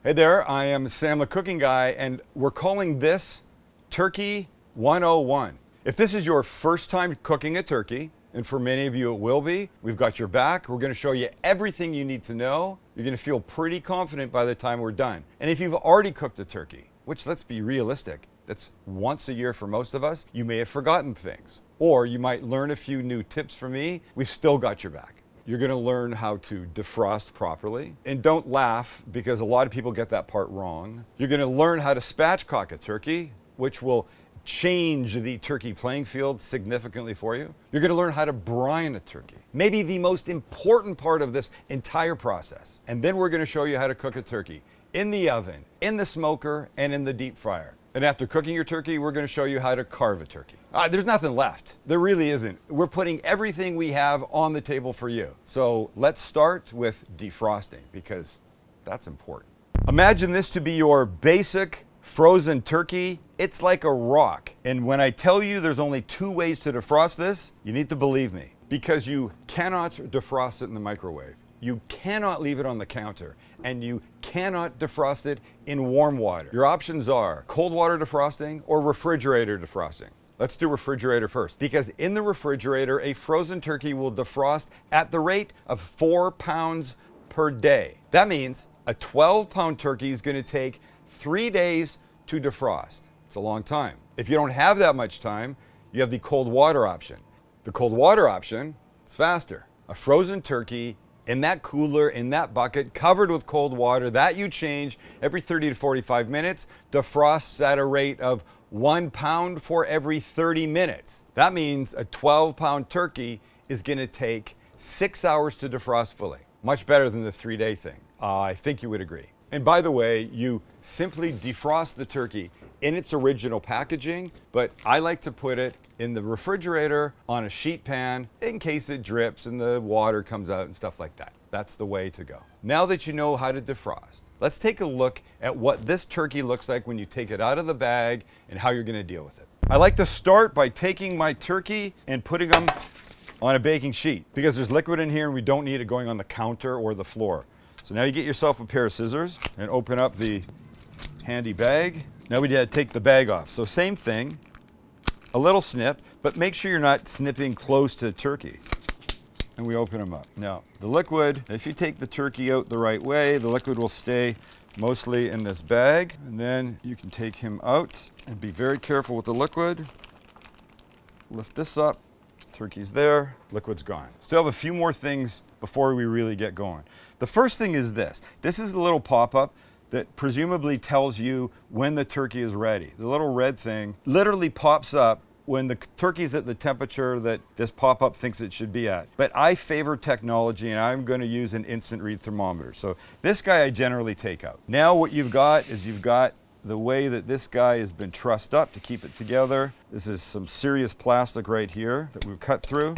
Hey there, I am Sam the Cooking Guy, and we're calling this Turkey 101. If this is your first time cooking a turkey, and for many of you it will be, we've got your back. We're going to show you everything you need to know. You're going to feel pretty confident by the time we're done. And if you've already cooked a turkey, which, let's be realistic, that's once a year for most of us, you may have forgotten things. Or you might learn a few new tips from me. We've still got your back. You're going to learn how to defrost properly. And don't laugh, because a lot of people get that part wrong. You're going to learn how to spatchcock a turkey, which will change the turkey playing field significantly for you. You're going to learn how to brine a turkey, maybe the most important part of this entire process. And then we're going to show you how to cook a turkey in the oven, in the smoker, and in the deep fryer. And after cooking your turkey, we're going to show you how to carve a turkey. There's nothing left. There really isn't. We're putting everything we have on the table for you. So let's start with defrosting, because that's important. Imagine this to be your basic frozen turkey. It's like a rock. And when I tell you there's only 2 ways to defrost this, you need to believe me, because you cannot defrost it in the microwave. You cannot leave it on the counter, and you cannot defrost it in warm water. Your options are cold water defrosting or refrigerator defrosting. Let's do refrigerator first, because in the refrigerator, a frozen turkey will defrost at the rate of 4 pounds per day. That means a 12-pound turkey is going to take 3 days to defrost. It's a long time. If you don't have that much time, you have the cold water option. The cold water option is faster. A frozen turkey in that cooler, in that bucket, covered with cold water that you change every 30 to 45 minutes, defrosts at a rate of 1 pound for every 30 minutes. That means a 12-pound turkey is going to take 6 hours to defrost fully. Much better than the 3-day thing. I think you would agree. And by the way, you simply defrost the turkey in its original packaging, but I like to put it in the refrigerator on a sheet pan in case it drips and the water comes out and stuff like that. That's the way to go. Now that you know how to defrost, let's take a look at what this turkey looks like when you take it out of the bag and how you're going to deal with it. I like to start by taking my turkey and putting them on a baking sheet, because there's liquid in here and we don't need it going on the counter or the floor. So now you get yourself a pair of scissors and open up the handy bag. Now we gotta take the bag off. So same thing, a little snip, but make sure you're not snipping close to the turkey. And we open them up. Now, the liquid, if you take the turkey out the right way, the liquid will stay mostly in this bag. And then you can take him out and be very careful with the liquid. Lift this up, turkey's there, liquid's gone. Still have a few more things before we really get going. The first thing is this. This is the little pop-up that presumably tells you when the turkey is ready. The little red thing literally pops up when the turkey's at the temperature that this pop-up thinks it should be at. But I favor technology, and I'm going to use an instant read thermometer. So this guy I generally take out. Now what you've got is you've got the way that this guy has been trussed up to keep it together. This is some serious plastic right here that we've cut through.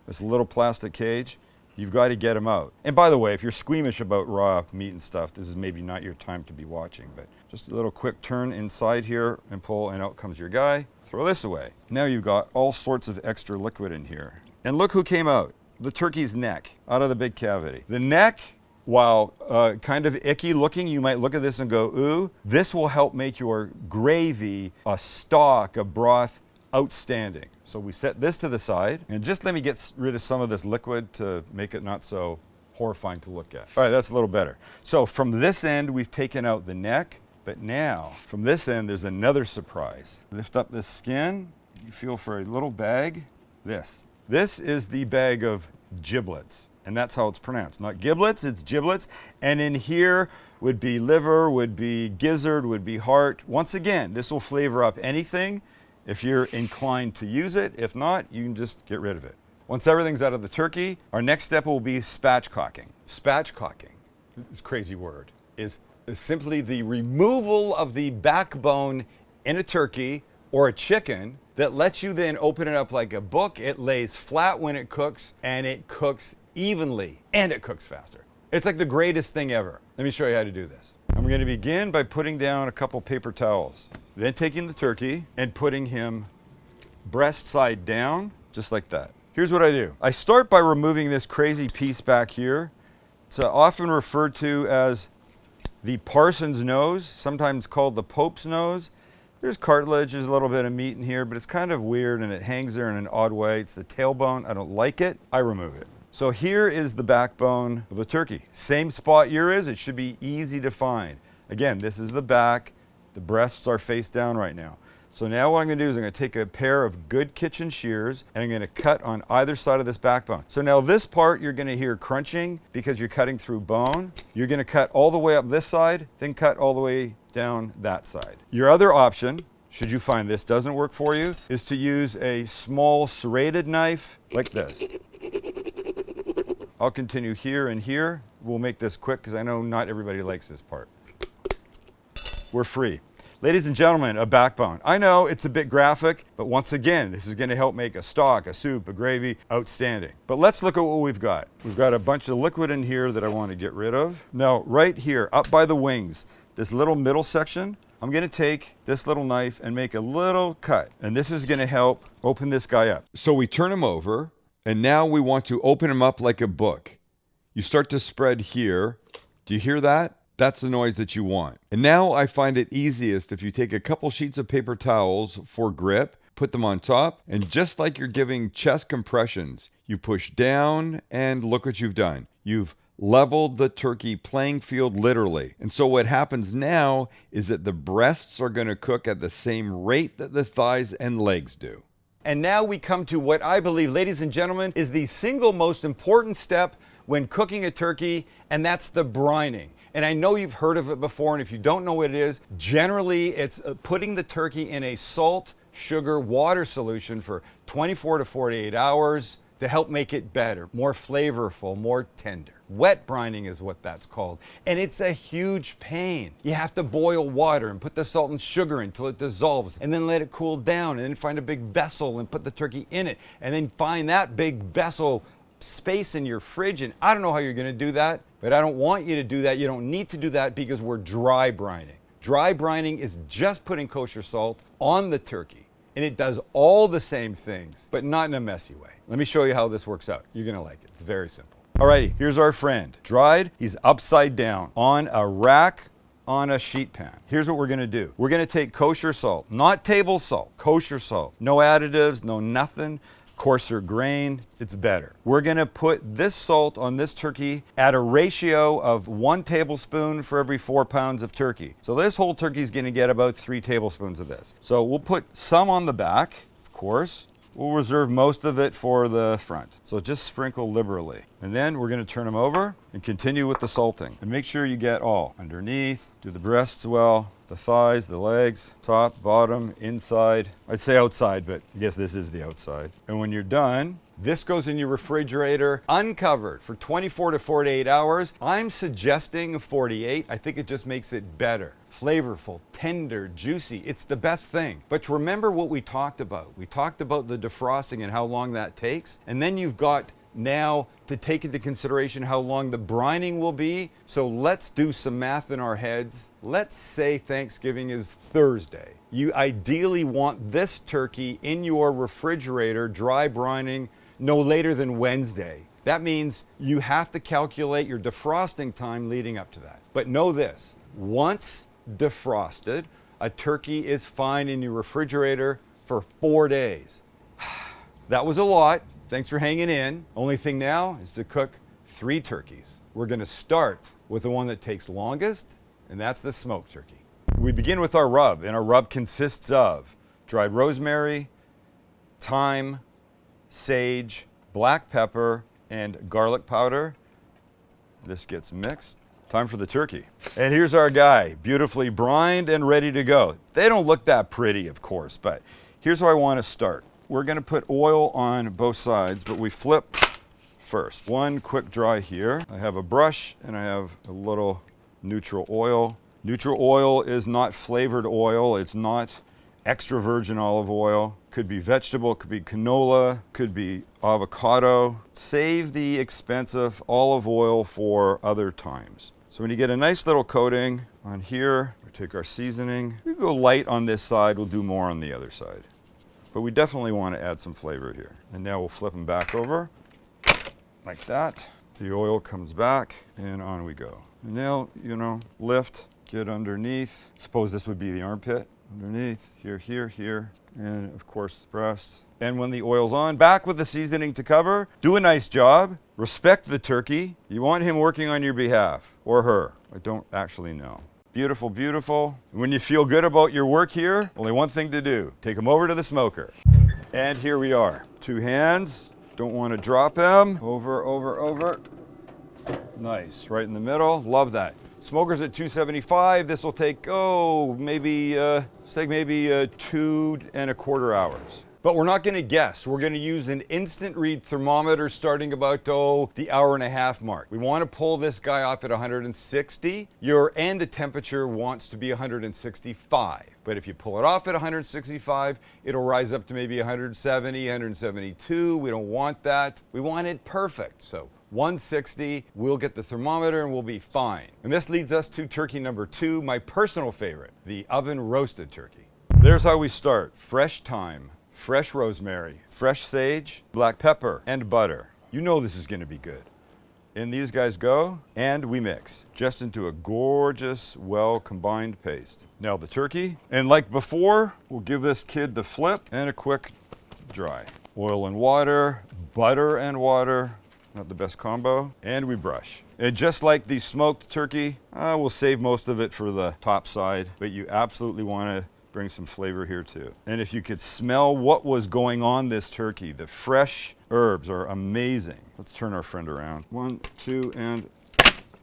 This little plastic cage. You've got to get them out. And by the way, if you're squeamish about raw meat and stuff, this is maybe not your time to be watching, but just a little quick turn inside here and pull, and out comes your guy. Throw this away. Now you've got all sorts of extra liquid in here. And look who came out. The turkey's neck, out of the big cavity. The neck, while kind of icky looking, you might look at this and go, ooh, this will help make your gravy, a stock, a broth, outstanding. So we set this to the side, and just let me get rid of some of this liquid to make it not so horrifying to look at. All right, that's a little better. So from this end, we've taken out the neck, but now from this end, there's another surprise. Lift up this skin, you feel for a little bag. This is the bag of giblets, and that's how it's pronounced. Not giblets, it's giblets, and in here would be liver, would be gizzard, would be heart. Once again, this will flavor up anything if you're inclined to use it. If not, you can just get rid of it. Once everything's out of the turkey, our next step will be spatchcocking. Spatchcocking, this crazy word, is simply the removal of the backbone in a turkey or a chicken that lets you then open it up like a book. It lays flat when it cooks, and it cooks evenly, and it cooks faster. It's like the greatest thing ever. Let me show you how to do this. I'm going to begin by putting down a couple paper towels, then taking the turkey and putting him breast side down, just like that. Here's what I do. I start by removing this crazy piece back here. It's often referred to as the parson's nose, sometimes called the Pope's nose. There's cartilage, there's a little bit of meat in here, but it's kind of weird and it hangs there in an odd way. It's the tailbone. I don't like it. I remove it. So here is the backbone of the turkey. Same spot here is. It should be easy to find. Again, this is the back. The breasts are face down right now. So now what I'm going to do is I'm going to take a pair of good kitchen shears and I'm going to cut on either side of this backbone. So now this part you're going to hear crunching because you're cutting through bone. You're going to cut all the way up this side, then cut all the way down that side. Your other option, should you find this doesn't work for you, is to use a small serrated knife like this. I'll continue here and here. We'll make this quick because I know not everybody likes this part. We're free. Ladies and gentlemen, a backbone. I know it's a bit graphic, but once again, this is going to help make a stock, a soup, a gravy outstanding. But let's look at what we've got. We've got a bunch of liquid in here that I want to get rid of. Now, right here, up by the wings, this little middle section, I'm going to take this little knife and make a little cut. And this is going to help open this guy up. So we turn him over, and now we want to open him up like a book. You start to spread here. Do you hear that? That's the noise that you want. And now I find it easiest if you take a couple sheets of paper towels for grip, put them on top, and just like you're giving chest compressions, you push down and look what you've done. You've leveled the turkey playing field literally. And so what happens now is that the breasts are going to cook at the same rate that the thighs and legs do. And now we come to what I believe, ladies and gentlemen, is the single most important step when cooking a turkey, and that's the brining. And I know you've heard of it before, and if you don't know what it is, generally it's putting the turkey in a salt, sugar, water solution for 24 to 48 hours to help make it better, more flavorful, more tender. Wet brining is what that's called. And it's a huge pain. You have to boil water and put the salt and sugar in until it dissolves, and then let it cool down, and then find a big vessel and put the turkey in it, and then find that big vessel space in your fridge. And I don't know how you're going to do that, but I don't want you to do that. You don't need to do that because we're dry brining. Dry brining is just putting kosher salt on the turkey, and it does all the same things, but not in a messy way. Let me show you how this works out. You're going to like it. It's very simple. Alrighty, here's our friend. Dried, he's upside down on a rack on a sheet pan. Here's what we're going to do. We're going to take kosher salt, not table salt, kosher salt. No additives, no nothing. Coarser grain, it's better. We're going to put this salt on this turkey at a ratio of 1 tablespoon for every 4 pounds of turkey. So this whole turkey is going to get about 3 tablespoons of this. So we'll put some on the back, of course. We'll reserve most of it for the front. So just sprinkle liberally. And then we're going to turn them over and continue with the salting. And make sure you get all underneath. Do the breasts well, the thighs, the legs, top, bottom, inside. I'd say outside, but I guess this is the outside. And when you're done, this goes in your refrigerator uncovered for 24 to 48 hours. I'm suggesting 48. I think it just makes it better. Flavorful, tender, juicy. It's the best thing. But remember what we talked about. We talked about the defrosting and how long that takes. And then you've got now to take into consideration how long the brining will be. So let's do some math in our heads. Let's say Thanksgiving is Thursday. You ideally want this turkey in your refrigerator, dry brining, no later than Wednesday. That means you have to calculate your defrosting time leading up to that. But know this, once defrosted, a turkey is fine in your refrigerator for 4 days. That was a lot. Thanks for hanging in. Only thing now is to cook 3 turkeys. We're going to start with the one that takes longest, and that's the smoked turkey. We begin with our rub, and our rub consists of dried rosemary, thyme, sage, black pepper, and garlic powder. This gets mixed. Time for the turkey. And here's our guy, beautifully brined and ready to go. They don't look that pretty, of course, but here's how I want to start. We're going to put oil on both sides, but we flip first. One quick dry here. I have a brush and I have a little neutral oil. Neutral oil is not flavored oil. It's not extra virgin olive oil. Could be vegetable, could be canola, could be avocado. Save the expensive olive oil for other times. So when you get a nice little coating on here, we take our seasoning. We go light on this side, we'll do more on the other side. But we definitely want to add some flavor here. And now we'll flip them back over, like that. The oil comes back and on we go. Now, lift, get underneath. Suppose this would be the armpit. Underneath, here, here, here, and of course the breast. And when the oil's on, back with the seasoning to cover. Do a nice job. Respect the turkey. You want him working on your behalf, or her. I don't actually know. Beautiful, beautiful. When you feel good about your work here, only one thing to do. Take them over to the smoker. And here we are. 2 hands. Don't want to drop them. Over, over, over. Nice, right in the middle. Love that. Smoker's at 275. This will take, maybe 2.25 hours. But we're not going to guess. We're going to use an instant read thermometer starting about, the hour-and-a-half mark. We want to pull this guy off at 160. Your end temperature wants to be 165. But if you pull it off at 165, it'll rise up to maybe 170, 172. We don't want that. We want it perfect. So 160, we'll get the thermometer and we'll be fine. And this leads us to turkey number 2, my personal favorite, the oven roasted turkey. There's how we start. Fresh thyme, fresh rosemary, fresh sage, black pepper, and butter. You know this is going to be good. In these guys go, and we mix just into a gorgeous, well-combined paste. Now the turkey, and like before, we'll give this kid the flip and a quick dry. Oil and water, butter and water, not the best combo, and we brush. And just like the smoked turkey, we'll save most of it for the top side, but you absolutely want to bring some flavor here too. And if you could smell what was going on this turkey, the fresh herbs are amazing. Let's turn our friend around. 1, 2, and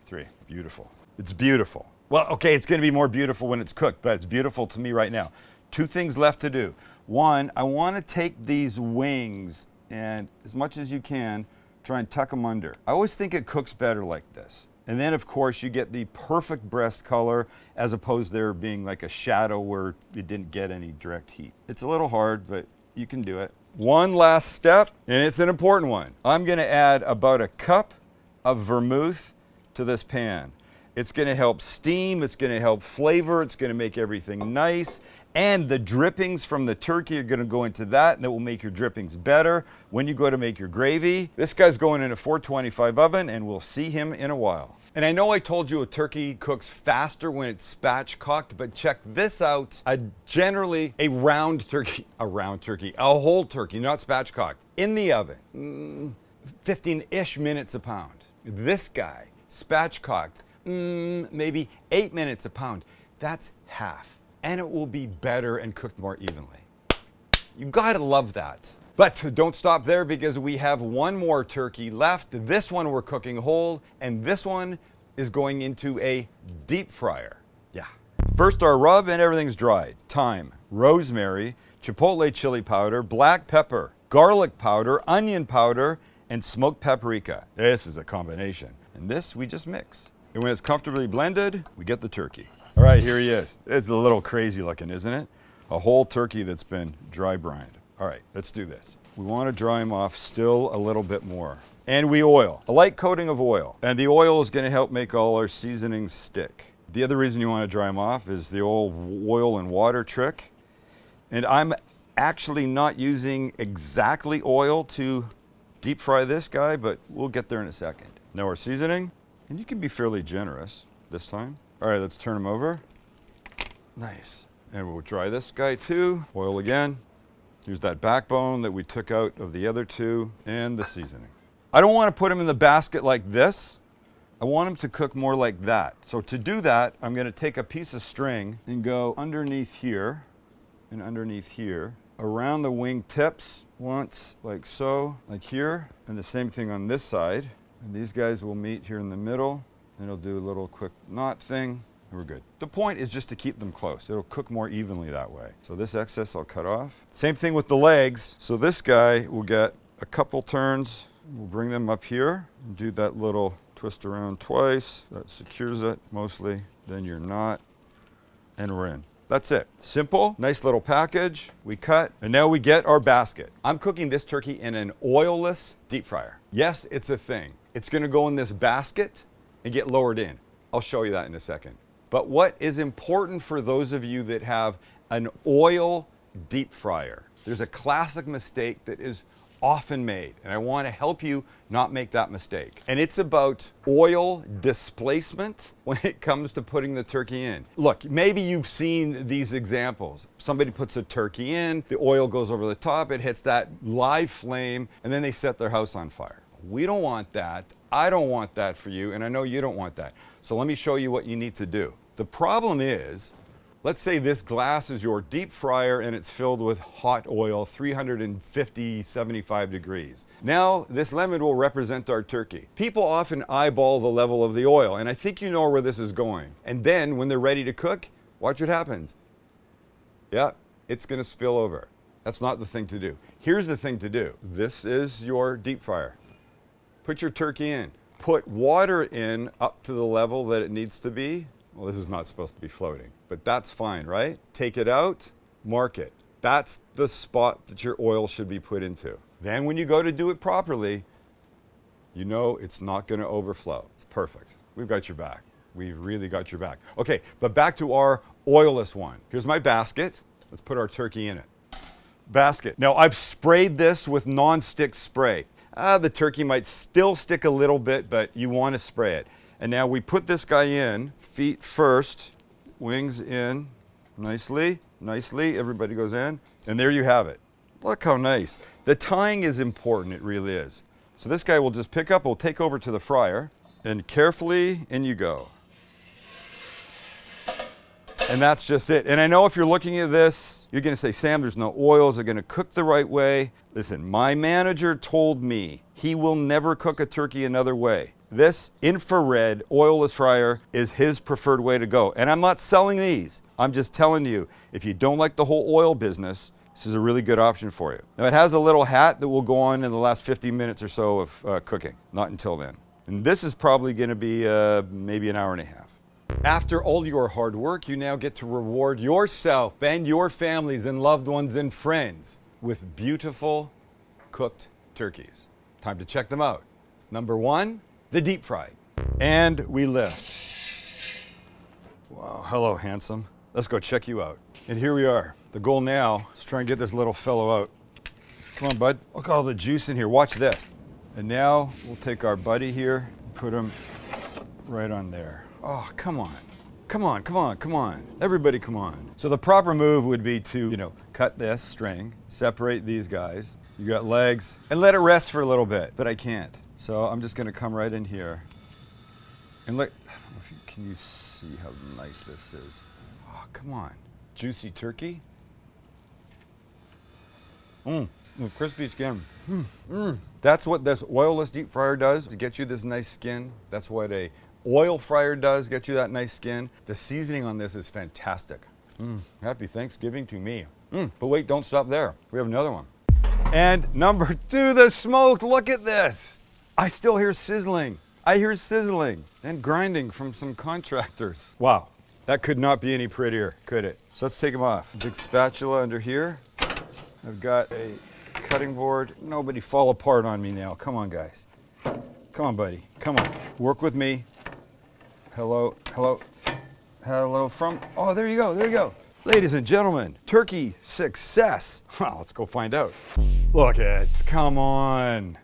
3. Beautiful. It's beautiful. Well, okay, it's going to be more beautiful when it's cooked, but it's beautiful to me right now. 2 things left to do. 1, I want to take these wings and, as much as you can, try and tuck them under. I always think it cooks better like this. And then, of course, you get the perfect breast color as opposed to there being like a shadow where you didn't get any direct heat. It's a little hard, but you can do it. One last step, and it's an important one. I'm going to add about a cup of vermouth to this pan. It's going to help steam, it's going to help flavor, it's going to make everything nice. And the drippings from the turkey are going to go into that, and that will make your drippings better when you go to make your gravy. This guy's going in a 425 oven, and we'll see him in a while. And I know I told you a turkey cooks faster when it's spatchcocked, but check this out. Generally a round turkey, a whole turkey, not spatchcocked, in the oven, 15-ish minutes a pound. This guy, spatchcocked, maybe 8 minutes a pound. That's half. And it will be better and cooked more evenly. You gotta love that. But don't stop there, because we have one more turkey left. This one we're cooking whole, and this one is going into a deep fryer. Yeah. First our rub, and everything's dried. Thyme, rosemary, chipotle chili powder, black pepper, garlic powder, onion powder, and smoked paprika. This is a combination. And this we just mix. And when it's comfortably blended, we get the turkey. All right, here he is. It's a little crazy looking, isn't it? A whole turkey that's been dry brined. All right, let's do this. We want to dry him off still a little bit more. And we oil, a light coating of oil. And the oil is going to help make all our seasonings stick. The other reason you want to dry them off is the old oil and water trick. And I'm actually not using exactly oil to deep fry this guy, but we'll get there in a second. Now our seasoning, and you can be fairly generous this time. All right, let's turn them over. Nice. And we'll dry this guy too. Oil again. Here's that backbone that we took out of the other 2, and the seasoning. I don't want to put them in the basket like this. I want them to cook more like that. So to do that, I'm going to take a piece of string and go underneath here and underneath here, around the wing tips once, like so, like here, and the same thing on this side. And these guys will meet here in the middle. And it'll do a little quick knot thing, and we're good. The point is just to keep them close. It'll cook more evenly that way. So this excess I'll cut off. Same thing with the legs. So this guy will get a couple turns. We'll bring them up here and do that little twist around twice. That secures it mostly. Then your knot, and we're in. That's it. Simple, nice little package. We cut, and now we get our basket. I'm cooking this turkey in an oilless deep fryer. Yes, it's a thing. It's gonna go in this basket and get lowered in. I'll show you that in a second. But what is important for those of you that have an oil deep fryer, there's a classic mistake that is often made, and I want to help you not make that mistake. And it's about oil displacement when it comes to putting the turkey in. Look, maybe you've seen these examples. Somebody puts a turkey in, the oil goes over the top, it hits that live flame, and then they set their house on fire. We don't want that. I don't want that for you, and I know you don't want that. So let me show you what you need to do. The problem is, let's say this glass is your deep fryer and it's filled with hot oil, 350, 75 degrees. Now, this lemon will represent our turkey. People often eyeball the level of the oil, and I think you know where this is going. And then, when they're ready to cook, watch what happens. Yeah, it's gonna spill over. That's not the thing to do. Here's the thing to do. This is your deep fryer. Put your turkey in. Put water in up to the level that it needs to be. Well, this is not supposed to be floating, but that's fine, right? Take it out, mark it. That's the spot that your oil should be put into. Then when you go to do it properly, you know it's not gonna overflow. It's perfect. We've got your back. We've really got your back. Okay, but back to our oilless one. Here's my basket. Let's put our turkey in it. Basket. Now I've sprayed this with non-stick spray. The turkey might still stick a little bit, but you want to spray it. And now we put this guy in, feet first, wings in, nicely, everybody goes in, and there you have it. Look how nice. The tying is important, it really is. So this guy will just pick up, we'll take over to the fryer, and carefully, in you go. And that's just it. And I know if you're looking at this, you're gonna say, Sam, there's no oils, they're gonna cook the right way. Listen, my manager told me he will never cook a turkey another way. This infrared oilless fryer is his preferred way to go. And I'm not selling these. I'm just telling you, if you don't like the whole oil business, this is a really good option for you. Now it has a little hat that will go on in the last 50 minutes or so of cooking, not until then. And this is probably gonna be maybe an hour and a half. After all your hard work, you now get to reward yourself and your families and loved ones and friends with beautiful cooked turkeys. Time to check them out. Number one, the deep fried. And we lift. Wow, hello, handsome. Let's go check you out. And here we are. The goal now is try and get this little fellow out. Come on, bud. Look at all the juice in here. Watch this. And now we'll take our buddy here and put him right on there. Oh, come on. Come on, come on, come on. Everybody come on. So the proper move would be to, cut this string, separate these guys. You got legs, and let it rest for a little bit, but I can't. So I'm just gonna come right in here. And look, can you see how nice this is? Oh, come on. Juicy turkey. Crispy skin. That's what this oilless deep fryer does, to get you this nice skin. That's what a oil fryer does, get you that nice skin. The seasoning on this is fantastic. Happy Thanksgiving to me. But wait, don't stop there. We have another one. And number two, the smoked. Look at this. I still hear sizzling. I hear sizzling and grinding from some contractors. Wow, that could not be any prettier, could it? So let's take them off. Big spatula under here. I've got a cutting board. Nobody fall apart on me now. Come on, guys. Come on, buddy. Come on. Work with me. Hello, hello, hello from, oh, there you go, there you go. Ladies and gentlemen, turkey success. Well, let's go find out. Look at it, come on.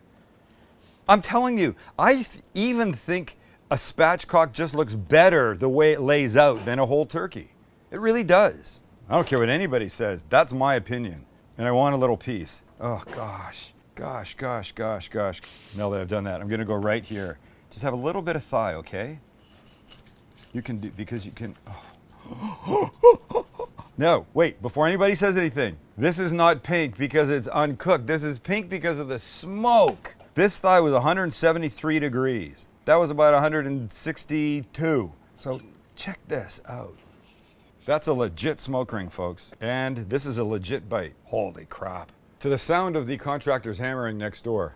I'm telling you, I even think a spatchcock just looks better the way it lays out than a whole turkey. It really does. I don't care what anybody says, that's my opinion. And I want a little piece. Oh gosh, gosh, gosh, gosh, gosh. Now that I've done that, I'm gonna go right here. Just have a little bit of thigh, okay? You can do, because you can, No, wait, before anybody says anything, this is not pink because it's uncooked. This is pink because of the smoke. This thigh was 173 degrees. That was about 162. So check this out. That's a legit smoke ring, folks. And this is a legit bite. Holy crap. To the sound of the contractors hammering next door.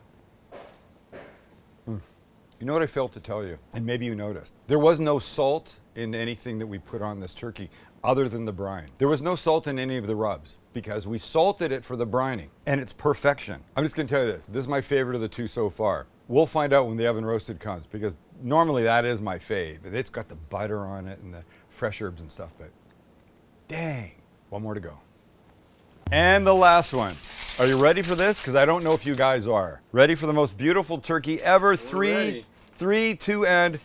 You know what I failed to tell you, and maybe you noticed. There was no salt in anything that we put on this turkey other than the brine. There was no salt in any of the rubs because we salted it for the brining, and it's perfection. I'm just gonna tell you this. This is my favorite of the two so far. We'll find out when the oven roasted comes because normally that is my fave. It's got the butter on it and the fresh herbs and stuff, but dang, one more to go. And the last one. Are you ready for this? Because I don't know if you guys are. Ready for the most beautiful turkey ever? Three, 2, and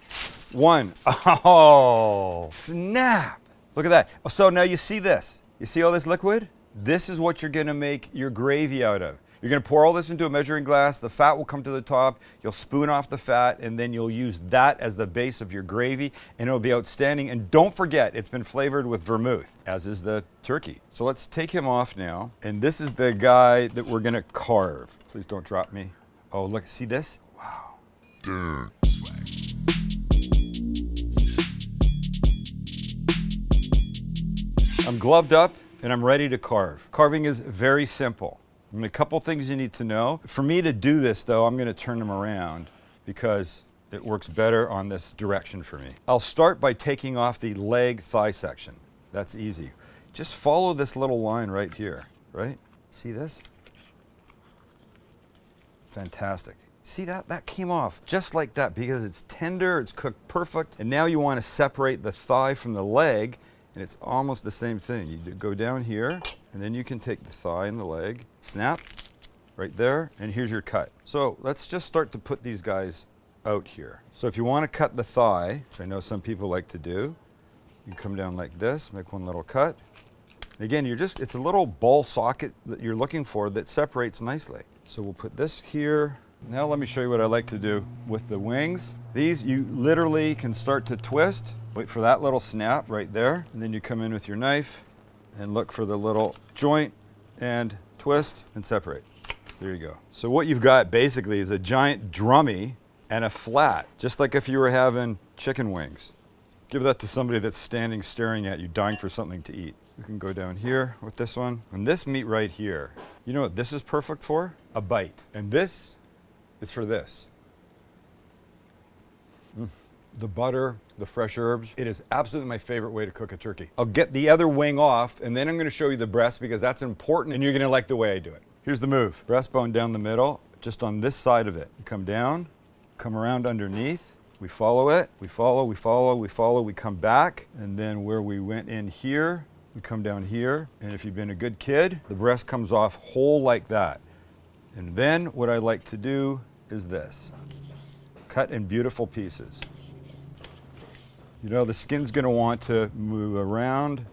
1. Oh, snap. Look at that. So now you see this. You see all this liquid? This is what you're gonna make your gravy out of. You're gonna pour all this into a measuring glass. The fat will come to the top. You'll spoon off the fat, and then you'll use that as the base of your gravy, and it'll be outstanding. And don't forget, it's been flavored with vermouth, as is the turkey. So let's take him off now. And this is the guy that we're gonna carve. Please don't drop me. Oh, look, see this? Wow. I'm gloved up and I'm ready to carve. Carving is very simple. And a couple things you need to know. For me to do this though, I'm gonna turn them around because it works better on this direction for me. I'll start by taking off the leg thigh section. That's easy. Just follow this little line right here, right? See this? Fantastic. See that? That came off just like that because it's tender, it's cooked perfect. And now you wanna separate the thigh from the leg, and it's almost the same thing. You go down here, and then you can take the thigh and the leg, snap, right there, and here's your cut. So let's just start to put these guys out here. So if you want to cut the thigh, which I know some people like to do, you come down like this, make one little cut. Again, it's a little ball socket that you're looking for that separates nicely. So we'll put this here. Now let me show you what I like to do with the wings. These, you literally can start to twist. Wait for that little snap right there, and then you come in with your knife and look for the little joint and twist and separate. There you go. So what you've got basically is a giant drummy and a flat, just like if you were having chicken wings. Give that to somebody that's standing staring at you, dying for something to eat. You can go down here with this one. And this meat right here, you know what this is perfect for? A bite. And this is for this. The butter, the fresh herbs. It is absolutely my favorite way to cook a turkey. I'll get the other wing off, and then I'm gonna show you the breast because that's important, and you're gonna like the way I do it. Here's the move. Breastbone down the middle, just on this side of it. You come down, come around underneath. We follow it, we follow, we follow, we follow, we come back, and then where we went in here, we come down here, and if you've been a good kid, the breast comes off whole like that. And then what I like to do is this. Cut in beautiful pieces. You know, the skin's gonna want to move around,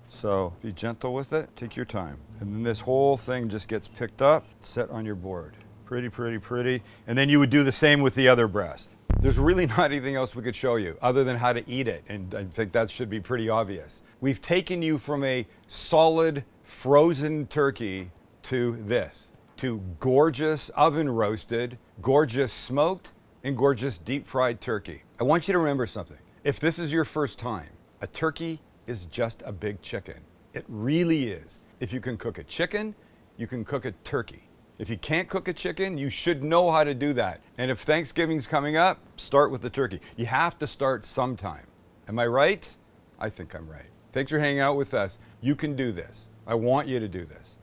so be gentle with it, take your time. And then this whole thing just gets picked up, set on your board. Pretty, pretty, pretty. And then you would do the same with the other breast. There's really not anything else we could show you other than how to eat it, and I think that should be pretty obvious. We've taken you from a solid frozen turkey to this, to gorgeous oven roasted, gorgeous smoked, and gorgeous deep fried turkey. I want you to remember something. If this is your first time, a turkey is just a big chicken. It really is. If you can cook a chicken, you can cook a turkey. If you can't cook a chicken, you should know how to do that. And if Thanksgiving's coming up, start with the turkey. You have to start sometime. Am I right? I think I'm right. Thanks for hanging out with us. You can do this. I want you to do this.